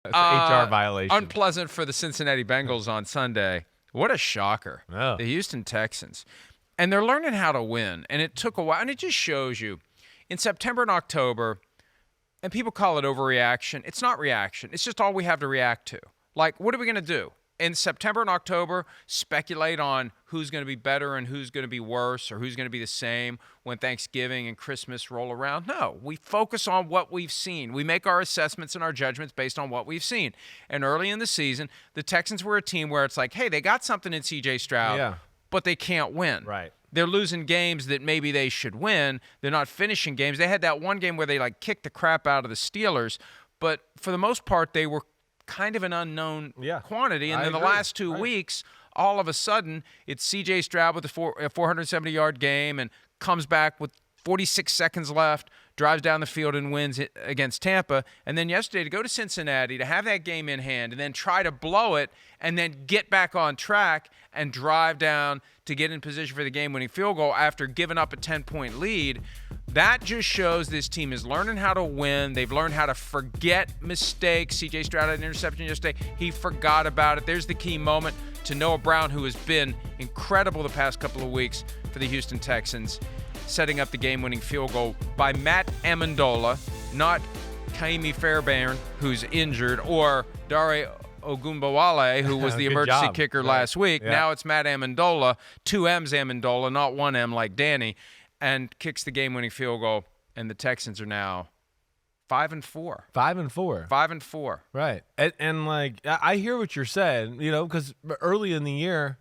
HR violation. Unpleasant for the Cincinnati Bengals on Sunday. What a shocker. Oh. The Houston Texans. And they're learning how to win. And it took a while. And it just shows you, in September and October, and people call it overreaction. It's not reaction. It's just all we have to react to. Like, what are we going to do? In September and October, speculate on who's going to be better and who's going to be worse or who's going to be the same when Thanksgiving and Christmas roll around. No, we focus on what we've seen. We make our assessments and our judgments based on what we've seen. And early in the season, the Texans were a team where it's like, hey, they got something in C.J. Stroud, but they can't win. Right. They're losing games that maybe they should win. They're not finishing games. They had that one game where they kicked the crap out of the Steelers, but for the most part, they were kind of an unknown quantity. And then the last 2 weeks, all of a sudden, it's C.J. Stroud with a 470-yard game and comes back with 46 seconds left, drives down the field and wins it against Tampa. And then yesterday to go to Cincinnati, to have that game in hand and then try to blow it and then get back on track and drive down to get in position for the game-winning field goal after giving up a 10-point lead. That just shows this team is learning how to win. They've learned how to forget mistakes. C.J. Stroud had an interception yesterday. He forgot about it. There's the key moment to Noah Brown, who has been incredible the past couple of weeks for the Houston Texans, setting up the game-winning field goal by Matt Amendola, not Kaimi Fairbairn, who's injured, or Dare Ogunbowale, who was the emergency kicker last week. Yeah. Now it's Matt Amendola, 2 M's Amendola, not 1 M like Danny, and kicks the game-winning field goal, and the Texans are now 5-4. 5-4. 5-4. Right. And I hear what you're saying, because early in the year,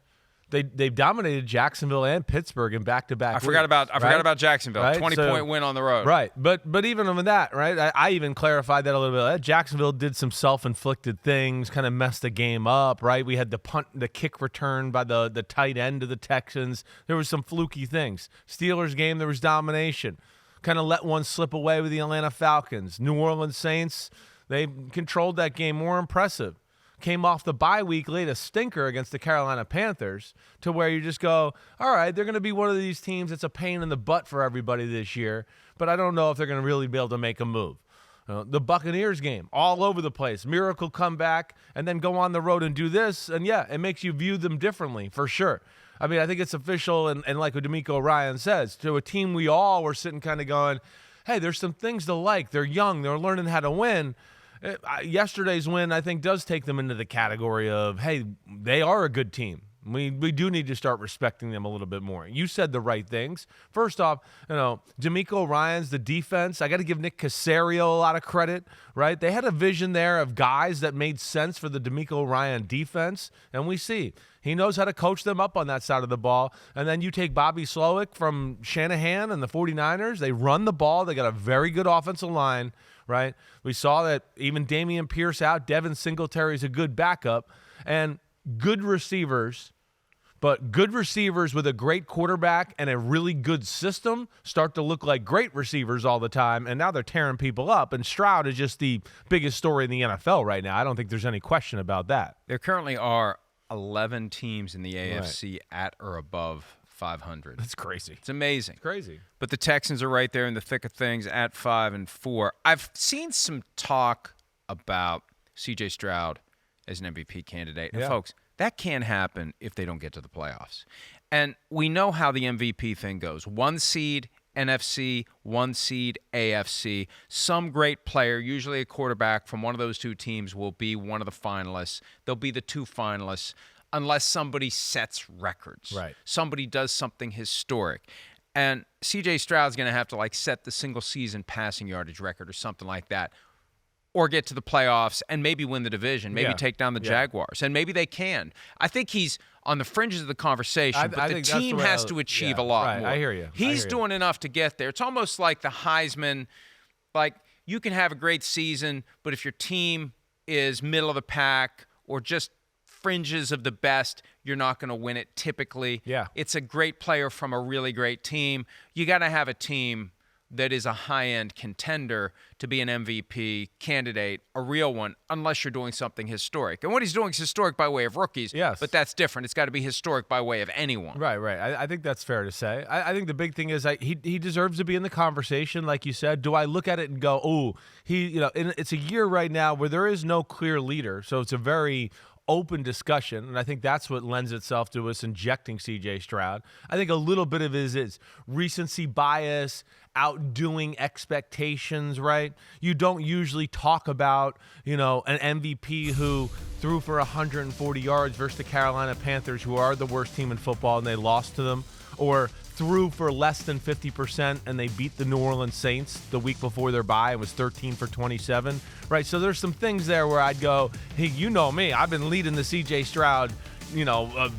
they've dominated Jacksonville and Pittsburgh in back-to-back. I forgot about Jacksonville. Right? 20-point win on the road. Right. But even with that, right? I even clarified that a little bit. Jacksonville did some self-inflicted things, kind of messed the game up, right? We had the kick return by the tight end of the Texans. There was some fluky things. Steelers game, there was domination. Kind of let one slip away with the Atlanta Falcons. New Orleans Saints, they controlled that game, more impressive. Came off the bye week, laid a stinker against the Carolina Panthers, to where you just go, all right, they're going to be one of these teams that's a pain in the butt for everybody this year, but I don't know if they're going to really be able to make a move. The Buccaneers game, all over the place, miracle comeback, and then go on the road and do this, and it makes you view them differently, for sure. I mean, I think it's official, and like what D'Amico Ryan says, to a team we all were sitting kind of going, hey, there's some things to like. They're young. They're learning how to win. Yesterday's win, I think, does take them into the category of, hey, they are a good team. We do need to start respecting them a little bit more. You said the right things. First off, D'Amico Ryan's the defense. I got to give Nick Caserio a lot of credit, right? They had a vision there of guys that made sense for the D'Amico Ryan defense, and we see he knows how to coach them up on that side of the ball. And then you take Bobby Slowick from Shanahan and the 49ers. They run the ball. They got a very good offensive line, right? We saw that even Dameon Pierce out. Devin Singletary's a good backup. And good receivers. But good receivers with a great quarterback and a really good system start to look like great receivers all the time, and now they're tearing people up. And Stroud is just the biggest story in the NFL right now. I don't think there's any question about that. There currently are 11 teams in the AFC at or above 500. That's crazy. It's amazing. It's crazy. But the Texans are right there in the thick of things at 5-4. I've seen some talk about C.J. Stroud as an MVP candidate. And folks, that can happen if they don't get to the playoffs. And we know how the MVP thing goes. 1 seed NFC, 1 seed AFC. Some great player, usually a quarterback from one of those two teams, will be one of the finalists. They'll be the 2 finalists unless somebody sets records. Right. Somebody does something historic. And C.J. Stroud's going to have to set the single-season passing yardage record or something like that, or get to the playoffs and maybe win the division, maybe take down the Jaguars. And maybe they can. I think he's on the fringes of the conversation, but the team has to achieve a lot more. I hear you. He's doing enough to get there. It's almost like the Heisman. You can have a great season, but if your team is middle of the pack or just fringes of the best, you're not going to win it typically. Yeah. It's a great player from a really great team. You got to have a team that is a high-end contender to be an MVP candidate, a real one, unless you're doing something historic. And what he's doing is historic by way of rookies, yes, but that's different. It's got to be historic by way of anyone. Right. I think that's fair to say. I think the big thing is he deserves to be in the conversation, like you said. Do I look at it and go, oh, it's a year right now where there is no clear leader, so it's a very open discussion, and I think that's what lends itself to us injecting C.J. Stroud. I think a little bit of it is recency bias, outdoing expectations, right? You don't usually talk about, an MVP who threw for 140 yards versus the Carolina Panthers, who are the worst team in football, and they lost to them, or threw for less than 50% and they beat the New Orleans Saints the week before their bye. It was 13 for 27, right? So there's some things there where I'd go, hey, you know me, I've been leading the C.J. Stroud,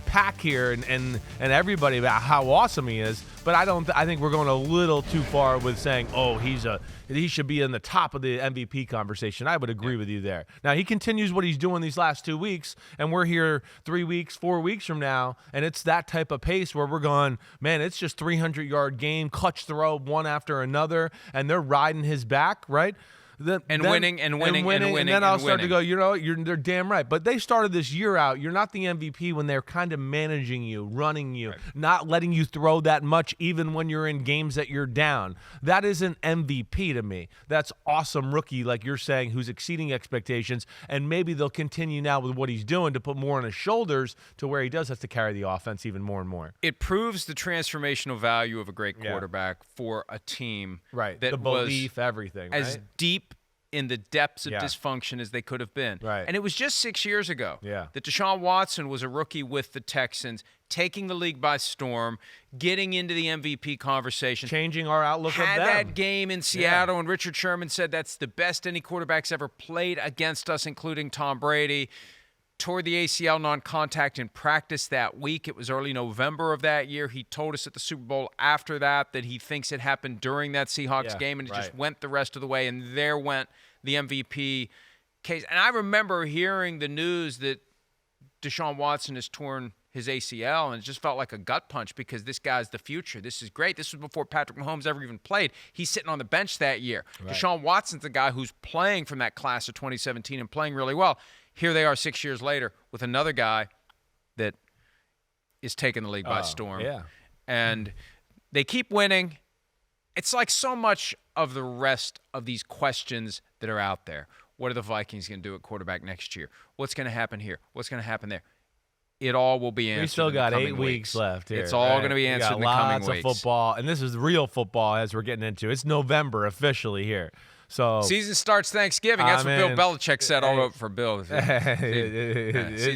pack here and everybody about how awesome he is. But I think we're going a little too far with saying, oh, he should be in the top of the MVP conversation. I would agree with you there. Now, he continues what he's doing these last 2 weeks, and we're here 3 weeks, 4 weeks from now, and it's that type of pace where we're going, man, it's just 300-yard game, clutch throw one after another, and they're riding his back, right? Winning. And then I'll start to go, they're damn right. But they started this year out. You're not the MVP when they're kind of managing you, running you, right, not letting you throw that much even when you're in games that you're down. That isn't MVP to me. That's awesome rookie, like you're saying, who's exceeding expectations. And maybe they'll continue now with what he's doing to put more on his shoulders to where he does have to carry the offense even more and more. It proves the transformational value of a great quarterback for a team. Right. That the belief, everything. As deep in the depths of dysfunction as they could have been. Right. And it was just 6 years ago that Deshaun Watson was a rookie with the Texans, taking the league by storm, getting into the MVP conversation. Changing our outlook of them. Had that game in Seattle, and Richard Sherman said that's the best any quarterback's ever played against us, including Tom Brady. Tore the ACL non-contact in practice that week. It was early November of that year. He told us at the Super Bowl after that he thinks it happened during that Seahawks game, and it just went the rest of the way, and there went the MVP case. And I remember hearing the news that Deshaun Watson has torn his ACL, and it just felt like a gut punch because this guy's the future. This is great. This was before Patrick Mahomes ever even played. He's sitting on the bench that year. Right. Deshaun Watson's the guy who's playing from that class of 2017 and playing really well. Here they are 6 years later with another guy that is taking the league by storm. Yeah. And they keep winning. It's like so much of the rest of these questions that are out there. What are the Vikings going to do at quarterback next year? What's going to happen here? What's going to happen there? It all will be answered. We still got 8 weeks weeks left here. It's all going to be answered in the coming weeks. Lots of football, and this is real football as we're getting into. It's November officially here. So season starts Thanksgiving. That's what Bill Belichick said all over for Bill. Season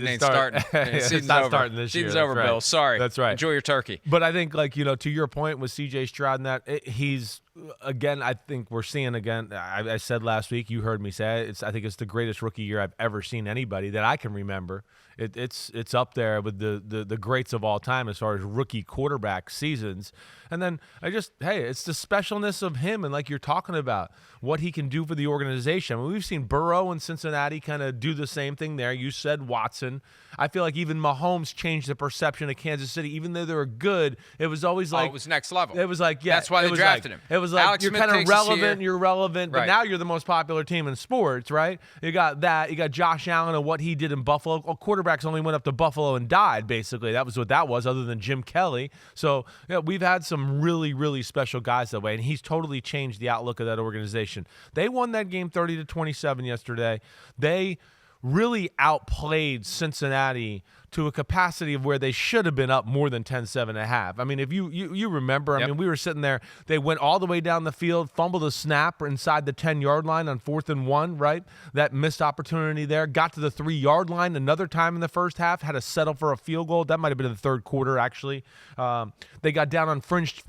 ain't starting. Season's not over. starting this year. Season's over, Right. Bill. Sorry. That's right. Enjoy your turkey. But I think, to your point with C.J. Stroud and that, he's, again, I think we're seeing again, I said last week, you heard me say it, I think it's the greatest rookie year I've ever seen anybody that I can remember. It's up there with the greats of all time as far as rookie quarterback seasons. And then it's the specialness of him and like you're talking about, what he can do for the organization. I mean, we've seen Burrow and Cincinnati kind of do the same thing there. You said Watson. I feel like even Mahomes changed the perception of Kansas City. Even though they were good, it was always like... it was next level. It was like, that's why they drafted him. It was like, Alex you're Smith kind of takes us relevant, here. you're relevant, but Right. now you're the most popular team in sports, right? You got that. You got Josh Allen and what he did in Buffalo. Well, quarterbacks only went up to Buffalo and died, basically. That was what that was, other than Jim Kelly. So we've had some really, really special guys that way, and he's totally changed the outlook of that organization. They won that game 30-27 yesterday. They really outplayed Cincinnati to a capacity of where they should have been up more than 10-7.5. I mean, if you remember, I mean, we were sitting there. They went all the way down the field, fumbled a snap inside the 10-yard line on 4th and 1, right? That missed opportunity there. Got to the 3-yard line another time in the first half, had to settle for a field goal. That might have been in the third quarter, actually. They got down on fringed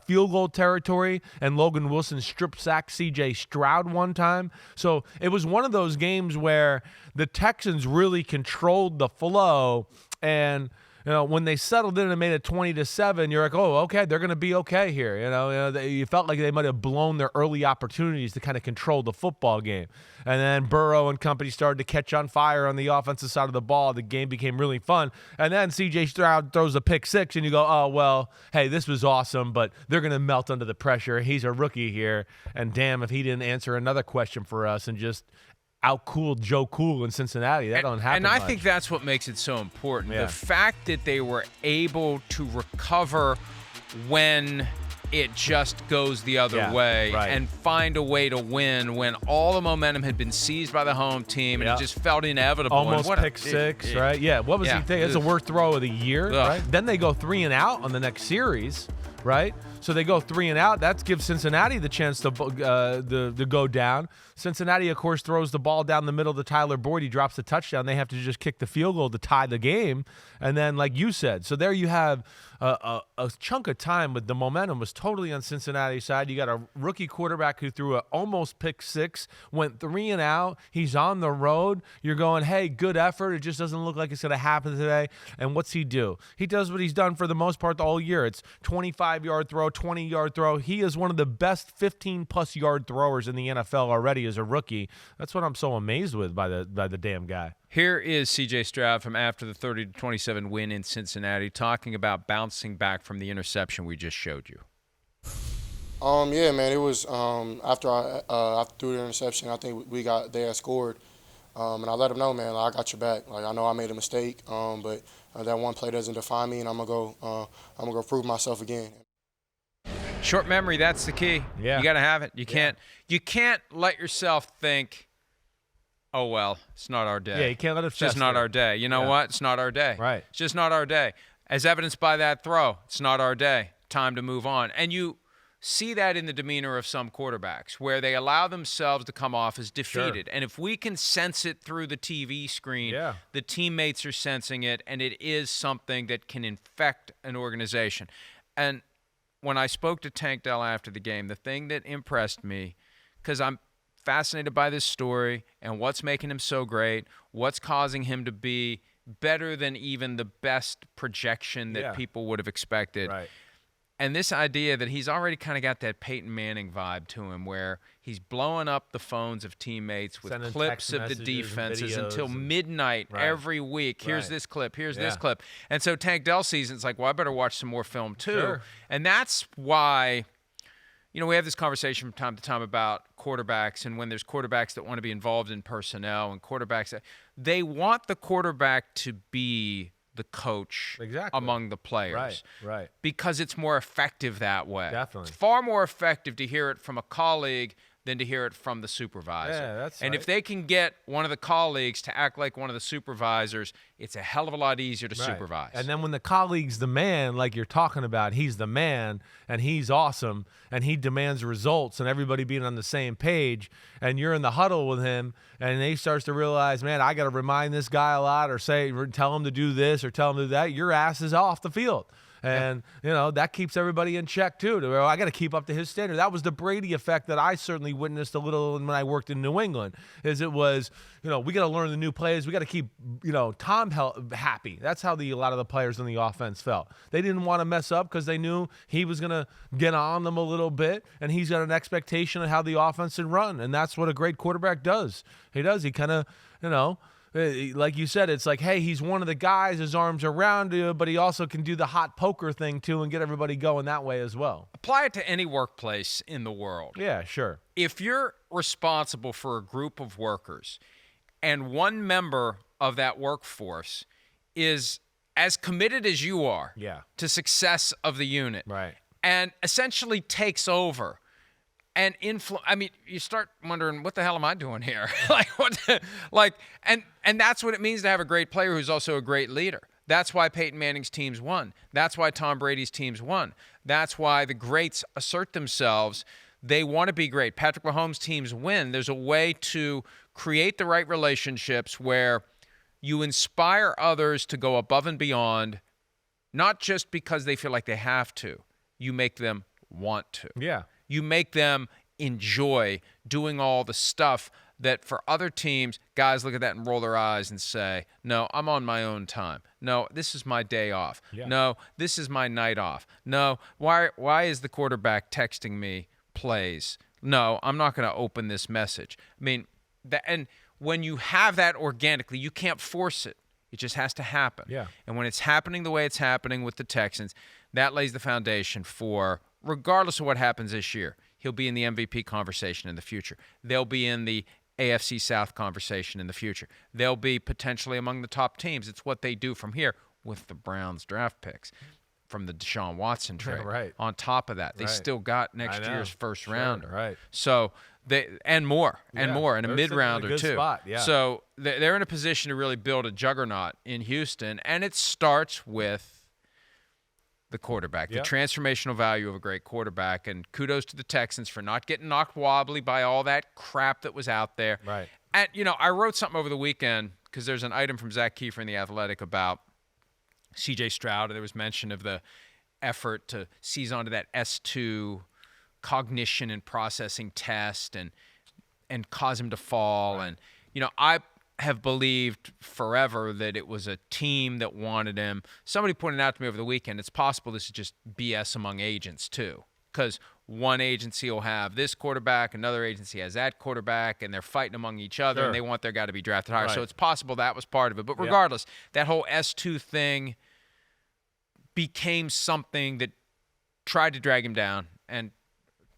field goal territory, and Logan Wilson strip sacked C.J. Stroud one time. So it was one of those games where the Texans really controlled the flow, and when they settled in and made it 20-7, you're like, oh, okay, they're going to be okay here. You felt like they might have blown their early opportunities to kind of control the football game. And then Burrow and company started to catch on fire on the offensive side of the ball. The game became really fun. And then C.J. Stroud throws a pick six, and you go, oh, well, hey, this was awesome, but they're going to melt under the pressure. He's a rookie here, and damn if he didn't answer another question for us and just out-cooled Joe Cool in Cincinnati. That don't happen And I much. think that's what makes it so important. Yeah. The fact that they were able to recover when it just goes the other way and find a way to win when all the momentum had been seized by the home team and it just felt inevitable. Almost pick six, right? Yeah. What was he thinking? It's the worst throw of the year, right? Then they go 3 and out on the next series, right? So they go 3 and out. That gives Cincinnati the chance to go down. Cincinnati, of course, throws the ball down the middle to Tyler Boyd. He drops the touchdown. They have to just kick the field goal to tie the game. And then, like you said, so there you have a chunk of time with the momentum was totally on Cincinnati's side. You got a rookie quarterback who threw an almost pick six, went 3 and out. He's on the road. You're going, hey, good effort. It just doesn't look like it's going to happen today. And what's he do? He does what he's done for the most part the whole year. It's 25-yard throw, 20-yard throw. He is one of the best 15-plus yard throwers in the NFL already as a rookie. That's what I'm so amazed with by the damn guy. Here is C.J. Stroud from after the 30-27 win in Cincinnati talking about bouncing back from the interception we just showed you. Yeah, man, it was after I threw the interception, I think they had scored. And I let them know, man, like, I got your back. Like, I know I made a mistake, but that one play doesn't define me, and I'm gonna go prove myself again. Short memory, that's the key. Yeah. You got to have it. You can't let yourself think, oh, well, it's not our day. Yeah, you can't let it It's just not our day. You know what? It's not our day. Right. It's just not our day. As evidenced by that throw, it's not our day. Time to move on. And you see that in the demeanor of some quarterbacks where they allow themselves to come off as defeated. Sure. And if we can sense it through the TV screen, the teammates are sensing it, and it is something that can infect an organization. And when I spoke to Tank Dell after the game, the thing that impressed me, because I'm fascinated by this story and what's making him so great, what's causing him to be better than even the best projection that people would have expected. Right. And this idea that he's already kind of got that Peyton Manning vibe to him where he's blowing up the phones of teammates with Sending clips of the defenses until midnight every week. Here's this clip. Here's this clip. And so Tank Dell sees it. It's like, well, I better watch some more film too. Sure. And that's why, we have this conversation from time to time about quarterbacks, and when there's quarterbacks that want to be involved in personnel and quarterbacks that they want the quarterback to be the coach among the players. Right. Because it's more effective that way. Definitely. It's far more effective to hear it from a colleague than to hear it from the supervisor. Yeah, that's and if they can get one of the colleagues to act like one of the supervisors, it's a hell of a lot easier to supervise. And then when the colleague's the man, like you're talking about, he's the man, and he's awesome, and he demands results, and everybody being on the same page, and you're in the huddle with him, and he starts to realize, man, I got to remind this guy a lot, or tell him to do this, or tell him to do that, your ass is off the field. And, that keeps everybody in check, too. I got to keep up to his standard. That was the Brady effect that I certainly witnessed a little when I worked in New England, is it was, we got to learn the new plays. We got to keep, Tom happy. That's how a lot of the players in the offense felt. They didn't want to mess up because they knew he was going to get on them a little bit, and he's got an expectation of how the offense should run. And that's what a great quarterback does. He does. He kind of, like you said, it's like, hey, he's one of the guys, his arms around you, but he also can do the hot poker thing too and get everybody going that way as well. Apply it to any workplace in the world. Yeah, sure. If you're responsible for a group of workers and one member of that workforce is as committed as you are to success of the unit and essentially takes over and you start wondering, what the hell am I doing here? And that's what it means to have a great player who's also a great leader. That's why Peyton Manning's teams won. That's why Tom Brady's teams won. That's why the greats assert themselves. They want to be great. Patrick Mahomes' teams win. There's a way to create the right relationships where you inspire others to go above and beyond, not just because they feel like they have to. You make them want to. Yeah. You make them enjoy doing all the stuff that for other teams, guys look at that and roll their eyes and say, no, I'm on my own time. No, this is my day off. Yeah. No, this is my night off. No, why is the quarterback texting me plays? No, I'm not going to open this message. I mean, and when you have that organically, you can't force it. It just has to happen. Yeah. And when it's happening the way it's happening with the Texans, that lays the foundation for, regardless of what happens this year, he'll be in the MVP conversation in the future. They'll be in the AFC South conversation in the future. They'll be potentially among the top teams. It's what they do from here with the Browns draft picks from the Deshaun Watson trade. Yeah, right. On top of that, they still got next year's first rounder. Right. So and more, and a they're mid-rounder in a good too. spot, yeah. So they're in a position to really build a juggernaut in Houston, and it starts with the quarterback, the transformational value of a great quarterback. And kudos to the Texans for not getting knocked wobbly by all that crap that was out there. Right. And, I wrote something over the weekend because there's an item from Zach Kiefer in The Athletic about C.J. Stroud. There was mention of the effort to seize onto that S2 cognition and processing test and cause him to fall. Right. And, I have believed forever that it was a team that wanted him. Somebody pointed out to me over the weekend, it's possible this is just BS among agents too, because one agency will have this quarterback, another agency has that quarterback, and they're fighting among each other, and they want their guy to be drafted higher. Right. So it's possible that was part of it. But regardless, that whole S2 thing became something that tried to drag him down, and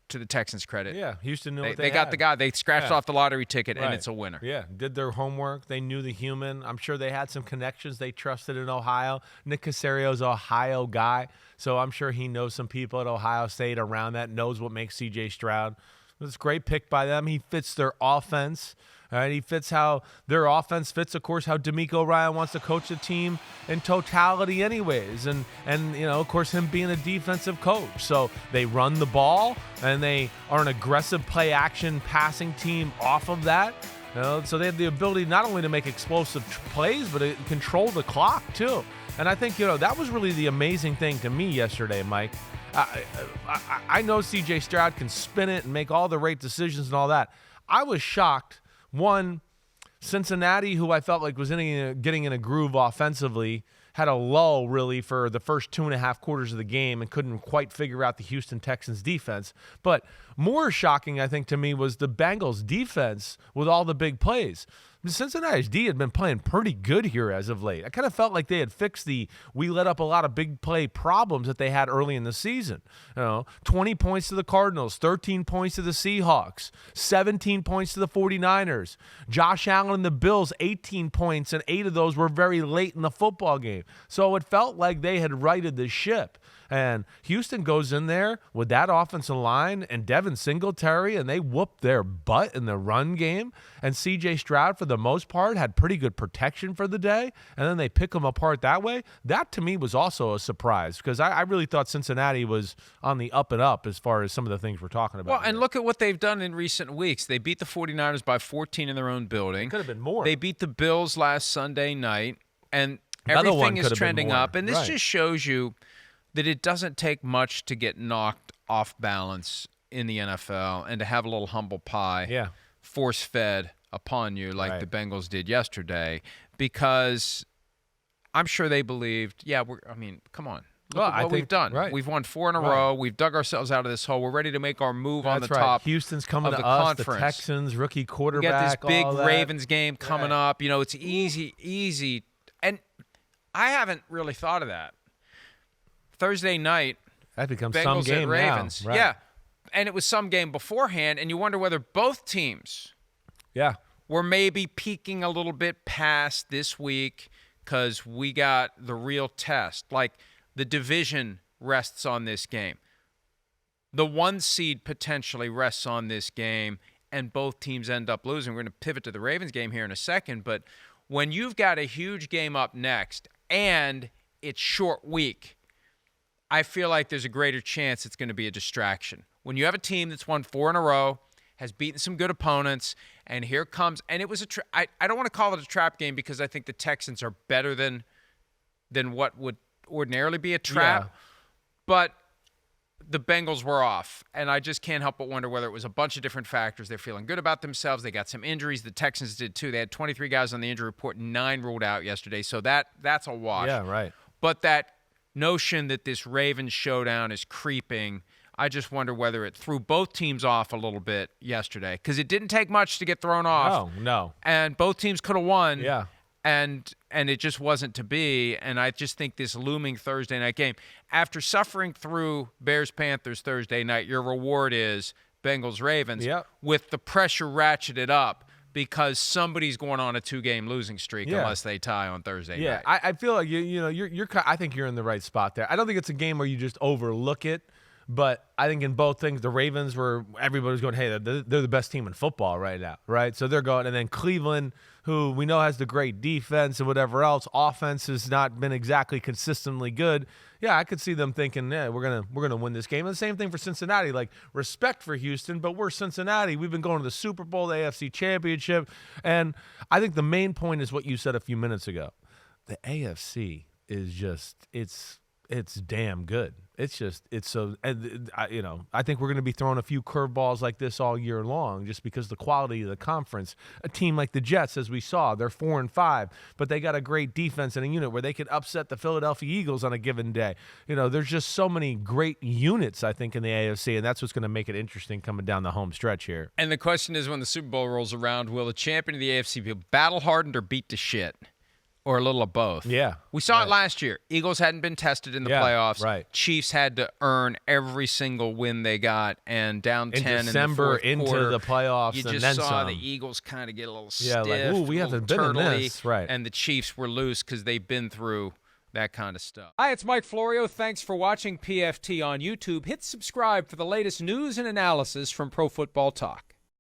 to the Texans' credit. Yeah, Houston knew what they got had. the guy. They scratched off the lottery ticket, and it's a winner. Yeah, did their homework. They knew the human. I'm sure they had some connections they trusted in Ohio. Nick Caserio's an Ohio guy, so I'm sure he knows some people at Ohio State around that, knows what makes C.J. Stroud. It's a great pick by them. He fits their offense. All right, he fits how their offense fits, of course, how D'Amico Ryan wants to coach the team in totality anyways. And of course, him being a defensive coach. So they run the ball, and they are an aggressive play-action passing team off of that. So they have the ability not only to make explosive plays, but to control the clock, too. And I think, that was really the amazing thing to me yesterday, Mike. I know C.J. Stroud can spin it and make all the right decisions and all that. I was shocked. One, Cincinnati, who I felt like was getting in a groove offensively, had a lull really for the first 2.5 quarters of the game and couldn't quite figure out the Houston Texans defense. But more shocking, I think, to me was the Bengals defense with all the big plays. Cincinnati's D had been playing pretty good here as of late. I kind of felt like they had fixed we let up a lot of big play problems that they had early in the season. 20 points to the Cardinals, 13 points to the Seahawks, 17 points to the 49ers. Josh Allen and the Bills, 18 points, and 8 of those were very late in the football game. So it felt like they had righted the ship. And Houston goes in there with that offensive line and Devin Singletary, and they whooped their butt in the run game. And C.J. Stroud, for the most part, had pretty good protection for the day. And then they pick them apart that way. That, to me, was also a surprise because I really thought Cincinnati was on the up and up as far as some of the things we're talking about. Well, and look at what they've done in recent weeks. They beat the 49ers by 14 in their own building. It could have been more. They beat the Bills last Sunday night, and everything is trending up. And this just shows you that it doesn't take much to get knocked off balance in the NFL and to have a little humble pie force-fed upon you like the Bengals did yesterday, because I'm sure they believed, come on. Look at what we've done. Right. We've won 4 in a row. We've dug ourselves out of this hole. We're ready to make our move on the top. Houston's coming of to the us, conference. The Texans, rookie quarterback. We got this big all that. Ravens game coming up. It's easy. And I haven't really thought of that. Thursday night, that becomes Bengals some game at Ravens. now. Right. Yeah, and it was some game beforehand, and you wonder whether both teams were maybe peaking a little bit past this week because we got the real test. Like, the division rests on this game. The 1 seed potentially rests on this game, and both teams end up losing. We're going to pivot to the Ravens game here in a second, but when you've got a huge game up next and it's short week, I feel like there's a greater chance it's going to be a distraction. When you have a team that's won 4 in a row, has beaten some good opponents, and here comes, and it was I don't want to call it a trap game because I think the Texans are better than what would ordinarily be a trap, but the Bengals were off, and I just can't help but wonder whether it was a bunch of different factors. They're feeling good about themselves. They got some injuries. The Texans did too. They had 23 guys on the injury report, 9 ruled out yesterday, so that's a wash. Yeah, right. But that notion that this Ravens showdown is creeping, I just wonder whether it threw both teams off a little bit yesterday, because it didn't take much to get thrown off. No. And both teams could have won. Yeah. And it just wasn't to be. And I just think this looming Thursday night game, after suffering through Bears-Panthers Thursday night, your reward is Bengals-Ravens, with the pressure ratcheted up because somebody's going on a 2-game losing streak unless they tie on Thursday night. I feel like you're I think you're in the right spot there. I don't think it's a game where you just overlook it. But I think in both things, the Ravens everybody's going, hey, they're the best team in football right now, right? So they're going, and then Cleveland, who we know has the great defense and whatever else, offense has not been exactly consistently good. Yeah, I could see them thinking, yeah, we're gonna win this game. And the same thing for Cincinnati, like respect for Houston, but we're Cincinnati. We've been going to the Super Bowl, the AFC Championship, and I think the main point is what you said a few minutes ago. The AFC is just it's damn good. I think we're going to be throwing a few curveballs like this all year long just because the quality of the conference. A team like the Jets, as we saw, they're 4-5, but they got a great defense and a unit where they could upset the Philadelphia Eagles on a given day. There's just so many great units, I think, in the AFC, and that's what's going to make it interesting coming down the home stretch here. And the question is, when the Super Bowl rolls around, will the champion of the AFC be battle-hardened or beat to shit? Or a little of both. Yeah. We saw it last year. Eagles hadn't been tested in the playoffs. Right. Chiefs had to earn every single win they got, and down 10 in December in the fourth into quarter, the playoffs, you and just then saw some. the Eagles kind of get a little Yeah, stiff, we haven't been in this. Right. And the Chiefs were loose because they've been through that kind of stuff. Hi, it's Mike Florio. Thanks for watching PFT on YouTube. Hit subscribe for the latest news and analysis from Pro Football Talk.